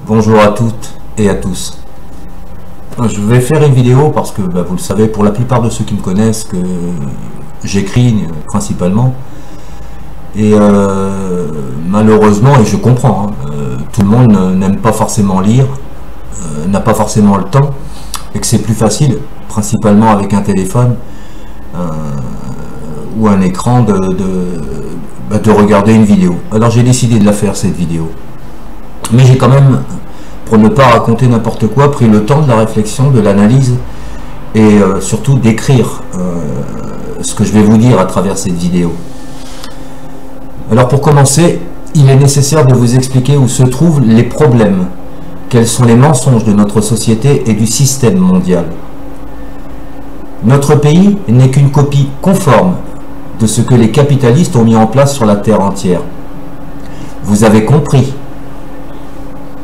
Bonjour à toutes et à tous. Je vais faire une vidéo parce que vous le savez, pour la plupart de ceux qui me connaissent, que j'écris principalement. Et malheureusement, et je comprends, tout le monde n'aime pas forcément lire, n'a pas forcément le temps, et que c'est plus facile, principalement avec un téléphone ou un écran, de regarder une vidéo. Alors j'ai décidé de la faire, cette vidéo. Mais j'ai quand même, pour ne pas raconter n'importe quoi, pris le temps de la réflexion, de l'analyse et surtout d'écrire ce que je vais vous dire à travers cette vidéo. Alors pour commencer, il est nécessaire de vous expliquer où se trouvent les problèmes, quels sont les mensonges de notre société et du système mondial. Notre pays n'est qu'une copie conforme de ce que les capitalistes ont mis en place sur la terre entière. Vous avez compris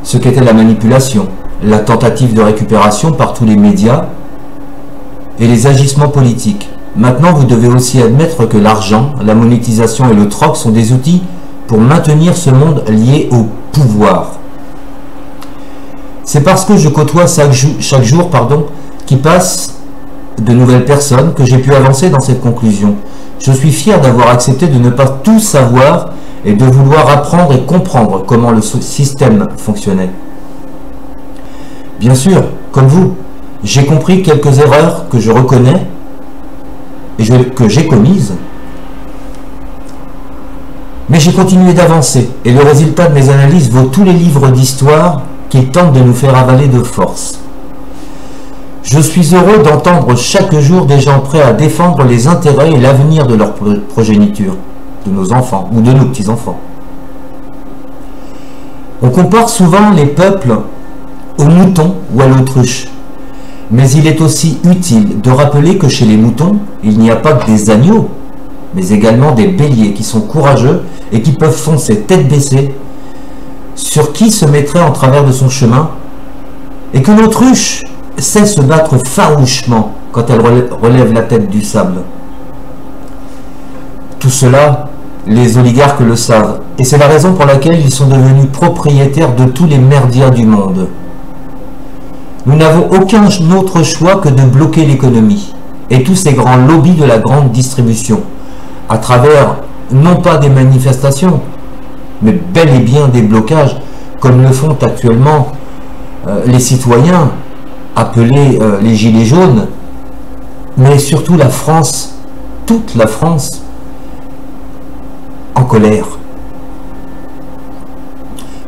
ce qu'était la manipulation, la tentative de récupération par tous les médias et les agissements politiques. Maintenant, vous devez aussi admettre que l'argent, la monétisation et le troc sont des outils pour maintenir ce monde lié au pouvoir. C'est parce que je côtoie chaque jour qui passe de nouvelles personnes que j'ai pu avancer dans cette conclusion. Je suis fier d'avoir accepté de ne pas tout savoir et de vouloir apprendre et comprendre comment le système fonctionnait. Bien sûr, comme vous, j'ai compris quelques erreurs que je reconnais et que j'ai commises, mais j'ai continué d'avancer et le résultat de mes analyses vaut tous les livres d'histoire qui tentent de nous faire avaler de force. Je suis heureux d'entendre chaque jour des gens prêts à défendre les intérêts et l'avenir de leur progéniture, de nos enfants ou de nos petits-enfants. On compare souvent les peuples aux moutons ou à l'autruche, mais il est aussi utile de rappeler que chez les moutons, il n'y a pas que des agneaux, mais également des béliers qui sont courageux et qui peuvent foncer tête baissée sur qui se mettrait en travers de son chemin, et que l'autruche sait se battre farouchement quand elle relève la tête du sable. Tout cela, les oligarques le savent, et c'est la raison pour laquelle ils sont devenus propriétaires de tous les merdias du monde. Nous n'avons aucun autre choix que de bloquer l'économie et tous ces grands lobbies de la grande distribution, à travers non pas des manifestations, mais bel et bien des blocages, comme le font actuellement les citoyens, appelés les Gilets jaunes, mais surtout la France, toute la France, en colère.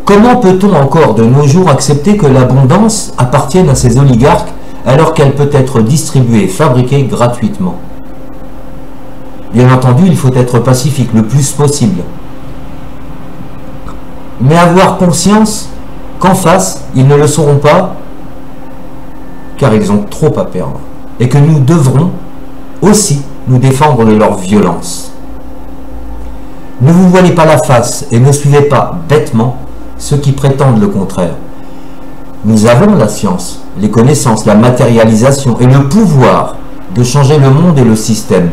Comment peut-on encore de nos jours accepter que l'abondance appartienne à ces oligarques alors qu'elle peut être distribuée et fabriquée gratuitement? Bien entendu, il faut être pacifique le plus possible, mais avoir conscience qu'en face, ils ne le sauront pas car ils ont trop à perdre et que nous devrons aussi nous défendre de leur violence. Ne vous voilez pas la face et ne suivez pas bêtement ceux qui prétendent le contraire. Nous avons la science, les connaissances, la matérialisation et le pouvoir de changer le monde et le système.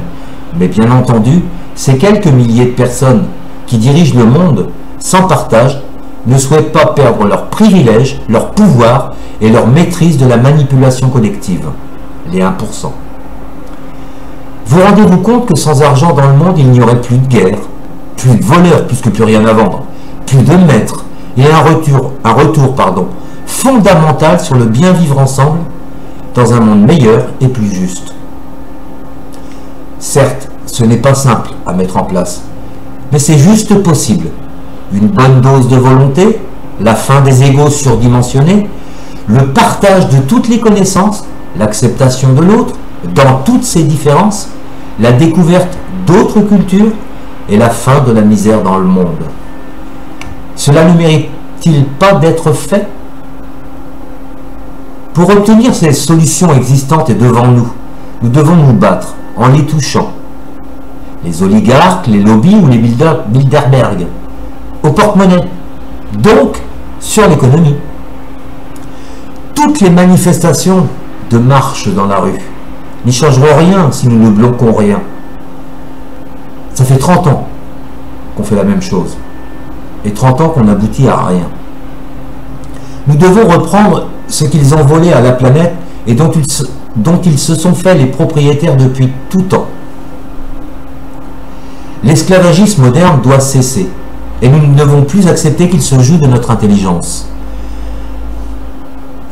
Mais bien entendu, ces quelques milliers de personnes qui dirigent le monde sans partage ne souhaitent pas perdre leurs privilèges, leur pouvoir et leur maîtrise de la manipulation collective, les 1%. Vous rendez-vous compte que sans argent dans le monde, il n'y aurait plus de guerre, plus de voleurs puisque plus rien à vendre, plus de maîtres et un retour fondamental sur le bien vivre ensemble dans un monde meilleur et plus juste. Certes, ce n'est pas simple à mettre en place, mais c'est juste possible. Une bonne dose de volonté, la fin des égos surdimensionnés, le partage de toutes les connaissances, l'acceptation de l'autre dans toutes ses différences, la découverte d'autres cultures et la fin de la misère dans le monde. Cela ne mérite-t-il pas d'être fait? Pour obtenir ces solutions existantes et devant nous, nous devons nous battre en les touchant. Les oligarques, les lobbies ou les Bilderberg, au porte-monnaie, donc sur l'économie. Toutes les manifestations de marche dans la rue n'y changeront rien si nous ne bloquons rien. Ça fait 30 ans qu'on fait la même chose. Et 30 ans qu'on n'aboutit à rien. Nous devons reprendre ce qu'ils ont volé à la planète et dont ils se sont fait les propriétaires depuis tout temps. L'esclavagisme moderne doit cesser et nous ne devons plus accepter qu'il se joue de notre intelligence.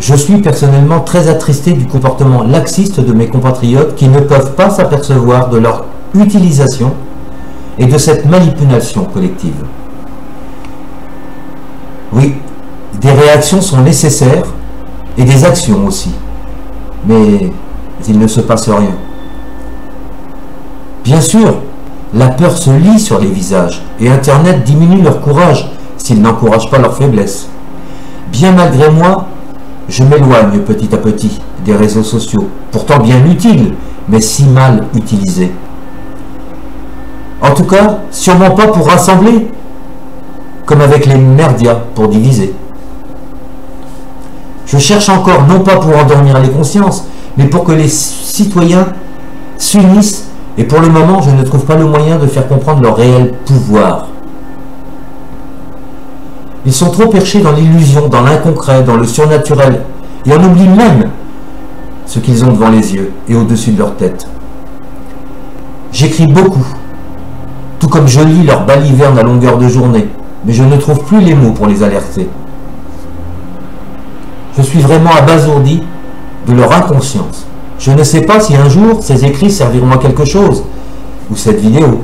Je suis personnellement très attristé du comportement laxiste de mes compatriotes qui ne peuvent pas s'apercevoir de leur utilisation et de cette manipulation collective. Oui, des réactions sont nécessaires et des actions aussi, mais il ne se passe rien. Bien sûr, la peur se lit sur les visages et Internet diminue leur courage s'ils n'encouragent pas leur faiblesse. Bien malgré moi, je m'éloigne petit à petit des réseaux sociaux, pourtant bien utiles, mais si mal utilisés. En tout cas, sûrement pas pour rassembler, comme avec les merdias pour diviser. Je cherche encore, non pas pour endormir les consciences, mais pour que les citoyens s'unissent, et pour le moment, je ne trouve pas le moyen de faire comprendre leur réel pouvoir. Ils sont trop perchés dans l'illusion, dans l'inconcret, dans le surnaturel, et en oublient même ce qu'ils ont devant les yeux et au-dessus de leur tête. J'écris beaucoup, tout comme je lis leurs balivernes à longueur de journée, mais je ne trouve plus les mots pour les alerter. Je suis vraiment abasourdi de leur inconscience. Je ne sais pas si un jour ces écrits serviront à quelque chose, ou cette vidéo.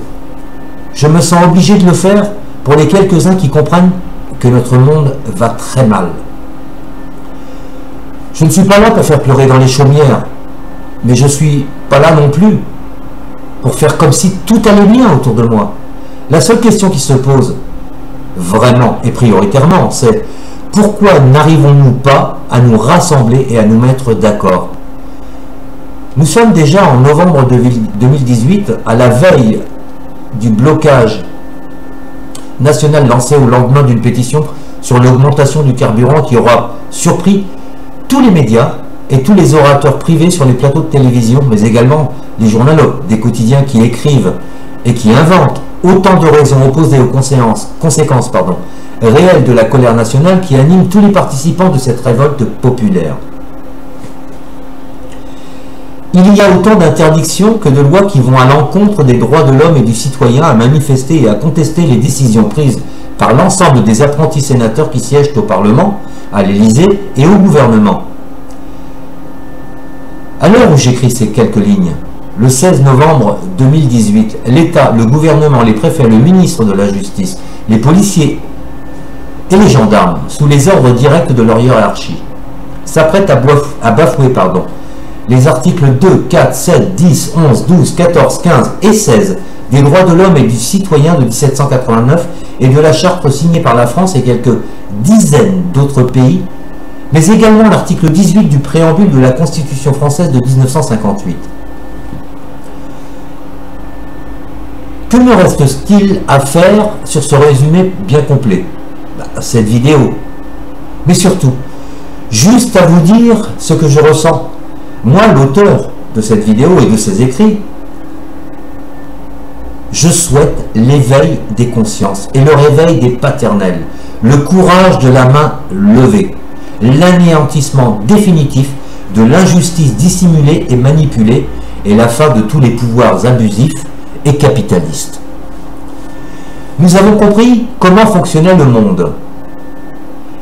Je me sens obligé de le faire pour les quelques-uns qui comprennent que notre monde va très mal. Je ne suis pas là pour faire pleurer dans les chaumières, mais je ne suis pas là non plus pour faire comme si tout allait bien autour de moi. La seule question qui se pose, vraiment et prioritairement, c'est pourquoi n'arrivons-nous pas à nous rassembler et à nous mettre d'accord? Nous sommes déjà en novembre 2018, à la veille du blocage national lancé au lendemain d'une pétition sur l'augmentation du carburant qui aura surpris tous les médias et tous les orateurs privés sur les plateaux de télévision, mais également les journaux, des quotidiens qui écrivent et qui inventent autant de raisons opposées aux conséquences réelles de la colère nationale qui anime tous les participants de cette révolte populaire. Il y a autant d'interdictions que de lois qui vont à l'encontre des droits de l'homme et du citoyen à manifester et à contester les décisions prises par l'ensemble des apprentis sénateurs qui siègent au Parlement, à l'Élysée et au gouvernement. À l'heure où j'écris ces quelques lignes, le 16 novembre 2018, l'État, le gouvernement, les préfets, le ministre de la Justice, les policiers et les gendarmes, sous les ordres directs de leur hiérarchie, s'apprêtent à bafouer les articles 2, 4, 7, 10, 11, 12, 14, 15 et 16 des droits de l'homme et du citoyen de 1789 et de la charte signée par la France et quelques dizaines d'autres pays, mais également l'article 18 du préambule de la Constitution française de 1958. Que me reste-t-il à faire sur ce résumé bien complet? Cette vidéo. Mais surtout, juste à vous dire ce que je ressens. Moi, l'auteur de cette vidéo et de ces écrits, je souhaite l'éveil des consciences et le réveil des paternels, le courage de la main levée, l'anéantissement définitif de l'injustice dissimulée et manipulée et la fin de tous les pouvoirs abusifs et capitalistes. Nous avons compris comment fonctionnait le monde.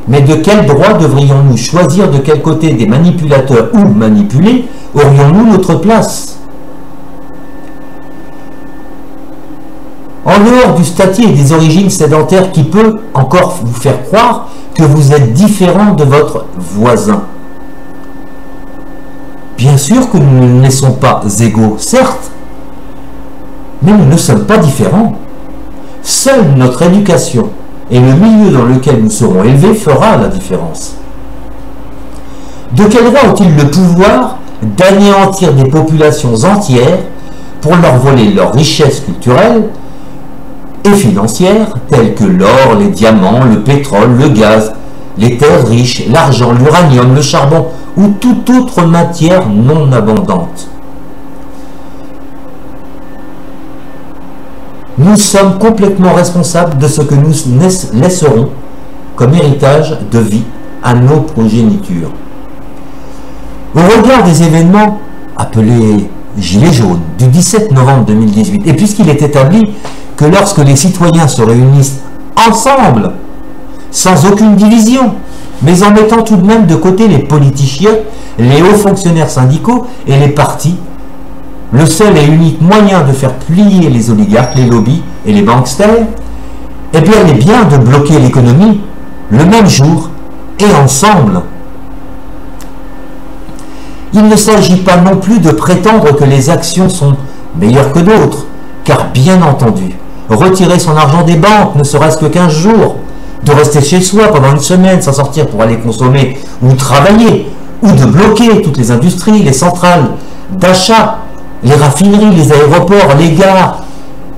Mais de quel droit devrions-nous choisir de quel côté des manipulateurs ou manipulés aurions-nous notre place? En dehors du statut et des origines sédentaires qui peut encore vous faire croire que vous êtes différent de votre voisin. Bien sûr que nous ne sommes pas égaux, certes, mais nous ne sommes pas différents. Seule notre éducation et le milieu dans lequel nous serons élevés fera la différence. De quel droit ont-ils le pouvoir d'anéantir des populations entières pour leur voler leurs richesses culturelles et financières telles que l'or, les diamants, le pétrole, le gaz, les terres riches, l'argent, l'uranium, le charbon ou toute autre matière non abondante? Nous sommes complètement responsables de ce que nous laisserons comme héritage de vie à nos progénitures. Au regard des événements appelés Gilets jaunes du 17 novembre 2018, et puisqu'il est établi que lorsque les citoyens se réunissent ensemble, sans aucune division, mais en mettant tout de même de côté les politiciens, les hauts fonctionnaires syndicaux et les partis, le seul et unique moyen de faire plier les oligarques, les lobbies et les banksters, eh bien, il est bien de bloquer l'économie le même jour et ensemble. Il ne s'agit pas non plus de prétendre que les actions sont meilleures que d'autres, car bien entendu, retirer son argent des banques, ne serait-ce que 15 jours, de rester chez soi pendant une semaine sans sortir pour aller consommer ou travailler, ou de bloquer toutes les industries, les centrales d'achat, les raffineries, les aéroports, les gares,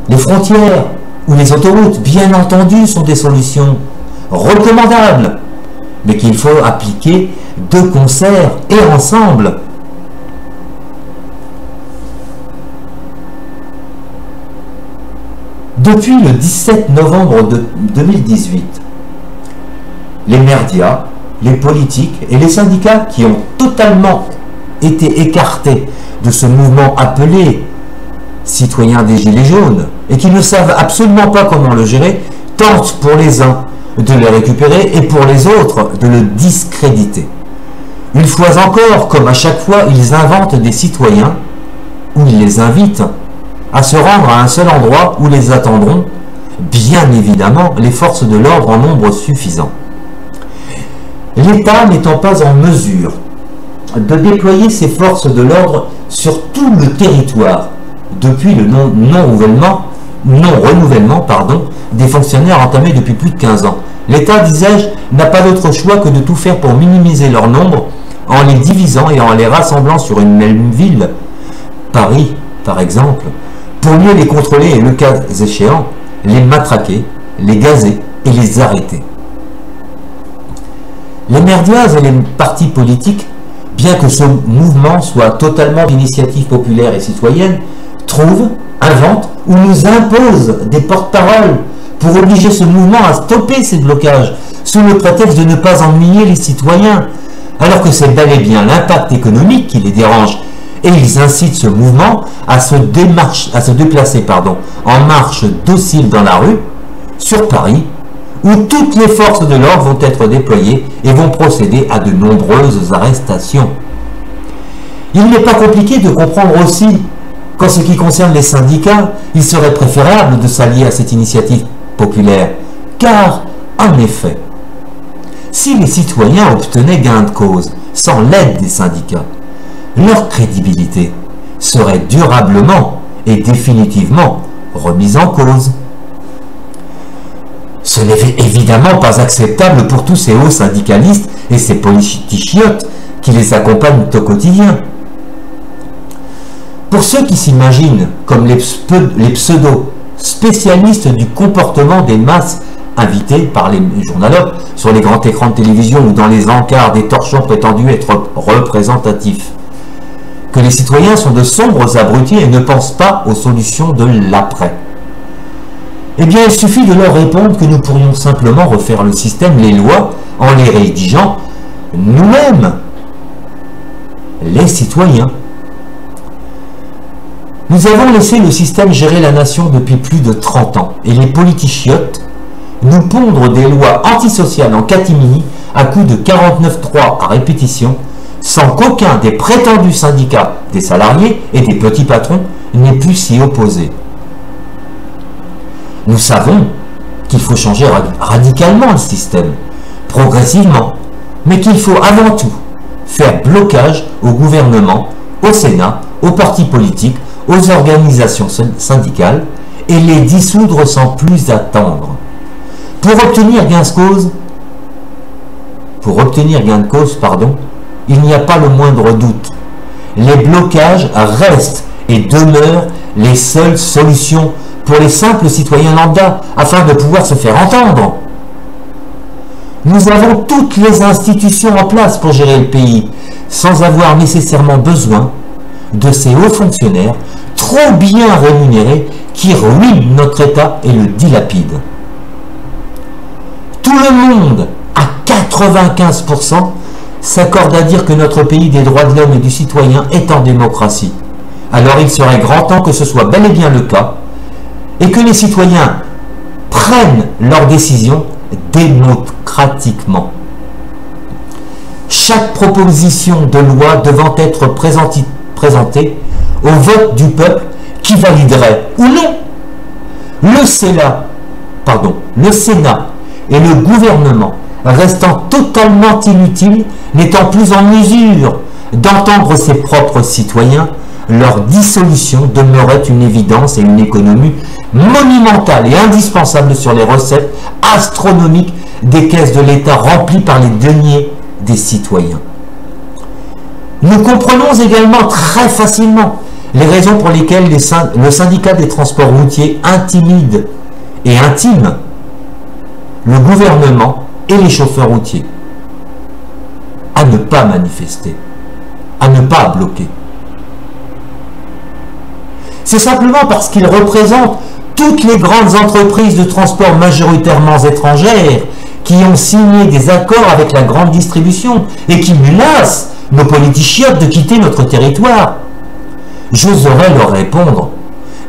les frontières ou les autoroutes, bien entendu, sont des solutions recommandables, mais qu'il faut appliquer de concert et ensemble. Depuis le 17 novembre 2018, les médias, les politiques et les syndicats qui ont totalement été écartés de ce mouvement appelé citoyens des Gilets jaunes et qui ne savent absolument pas comment le gérer, tentent pour les uns de le récupérer et pour les autres de le discréditer. Une fois encore, comme à chaque fois, ils inventent des citoyens ou ils les invitent à se rendre à un seul endroit où les attendront, bien évidemment, les forces de l'ordre en nombre suffisant. L'État n'étant pas en mesure de déployer ses forces de l'ordre sur tout le territoire depuis le non-renouvellement des fonctionnaires entamés depuis plus de 15 ans. L'État, disais-je, n'a pas d'autre choix que de tout faire pour minimiser leur nombre en les divisant et en les rassemblant sur une même ville, Paris par exemple, pour mieux les contrôler et, le cas échéant, les matraquer, les gazer et les arrêter. Les médias et les partis politiques, bien que ce mouvement soit totalement d'initiative populaire et citoyenne, trouvent, inventent ou nous imposent des porte-paroles pour obliger ce mouvement à stopper ces blocages, sous le prétexte de ne pas ennuyer les citoyens, alors que c'est bel et bien l'impact économique qui les dérange, et ils incitent ce mouvement à se déplacer en marche docile dans la rue, sur Paris, où toutes les forces de l'ordre vont être déployées et vont procéder à de nombreuses arrestations. Il n'est pas compliqué de comprendre aussi qu'en ce qui concerne les syndicats, il serait préférable de s'allier à cette initiative populaire, car, en effet, si les citoyens obtenaient gain de cause sans l'aide des syndicats, leur crédibilité serait durablement et définitivement remise en cause. Ce n'est évidemment pas acceptable pour tous ces hauts syndicalistes et ces politichiotes qui les accompagnent au quotidien. Pour ceux qui s'imaginent comme les pseudo-spécialistes du comportement des masses invités par les journalistes sur les grands écrans de télévision ou dans les encarts des torchons prétendus être représentatifs, que les citoyens sont de sombres abrutis et ne pensent pas aux solutions de l'après. Eh bien, il suffit de leur répondre que nous pourrions simplement refaire le système, les lois, en les rédigeant nous-mêmes, les citoyens. Nous avons laissé le système gérer la nation depuis plus de 30 ans, et les politichiotes nous pondre des lois antisociales en catimini à coups de 49.3 à répétition, sans qu'aucun des prétendus syndicats des salariés et des petits patrons n'ait pu s'y opposer. Nous savons qu'il faut changer radicalement le système, progressivement, mais qu'il faut avant tout faire blocage au gouvernement, au Sénat, aux partis politiques, aux organisations syndicales et les dissoudre sans plus attendre. Pour obtenir gain de cause, il n'y a pas le moindre doute. Les blocages restent et demeurent les seules solutions pour les simples citoyens lambda afin de pouvoir se faire entendre. Nous avons toutes les institutions en place pour gérer le pays sans avoir nécessairement besoin de ces hauts fonctionnaires trop bien rémunérés qui ruinent notre État et le dilapident. Tout le monde a qu'à 95% s'accordent à dire que notre pays des droits de l'homme et du citoyen est en démocratie. Alors il serait grand temps que ce soit bel et bien le cas et que les citoyens prennent leurs décisions démocratiquement. Chaque proposition de loi devant être présentée au vote du peuple qui validerait ou non le Sénat et le gouvernement restant totalement inutiles, n'étant plus en mesure d'entendre ses propres citoyens, leur dissolution demeurait une évidence et une économie monumentale et indispensable sur les recettes astronomiques des caisses de l'État remplies par les deniers des citoyens. Nous comprenons également très facilement les raisons pour lesquelles le syndicat des transports routiers intimide et intime le gouvernement et les chauffeurs routiers à ne pas manifester, à ne pas bloquer. C'est simplement parce qu'ils représentent toutes les grandes entreprises de transport majoritairement étrangères qui ont signé des accords avec la grande distribution et qui menacent nos politichiotes de quitter notre territoire. J'oserais leur répondre,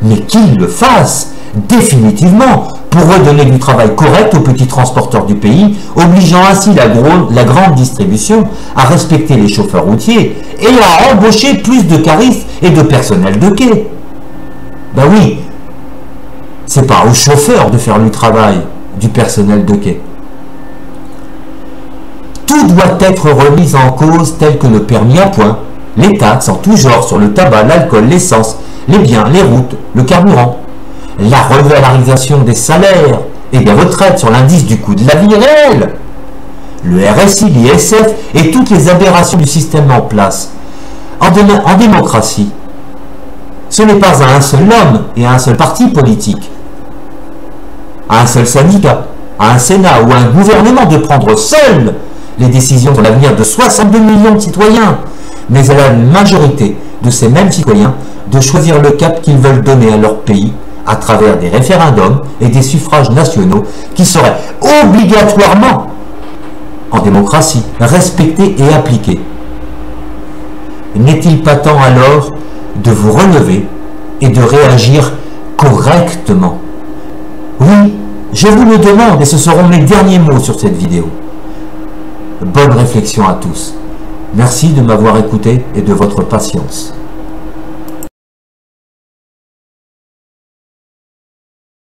mais qu'ils le fassent définitivement pour redonner du travail correct aux petits transporteurs du pays, obligeant ainsi la grande distribution à respecter les chauffeurs routiers et à embaucher plus de caristes et de personnel de quai. Ben oui, c'est pas aux chauffeurs de faire le travail du personnel de quai. Tout doit être remis en cause tel que le permis à point, les taxes en tout genre sur le tabac, l'alcool, l'essence, les biens, les routes, le carburant, la revalorisation des salaires et des retraites sur l'indice du coût de la vie réelle, le RSI, l'ISF et toutes les aberrations du système en place. En démocratie, ce n'est pas à un seul homme et à un seul parti politique, à un seul syndicat, à un Sénat ou à un gouvernement de prendre seul les décisions sur l'avenir de 62 millions de citoyens, mais à la majorité de ces mêmes citoyens de choisir le cap qu'ils veulent donner à leur pays à travers des référendums et des suffrages nationaux qui seraient obligatoirement, en démocratie, respectés et appliqués. N'est-il pas temps alors de vous relever et de réagir correctement? Oui, je vous le demande et ce seront mes derniers mots sur cette vidéo. Bonne réflexion à tous. Merci de m'avoir écouté et de votre patience.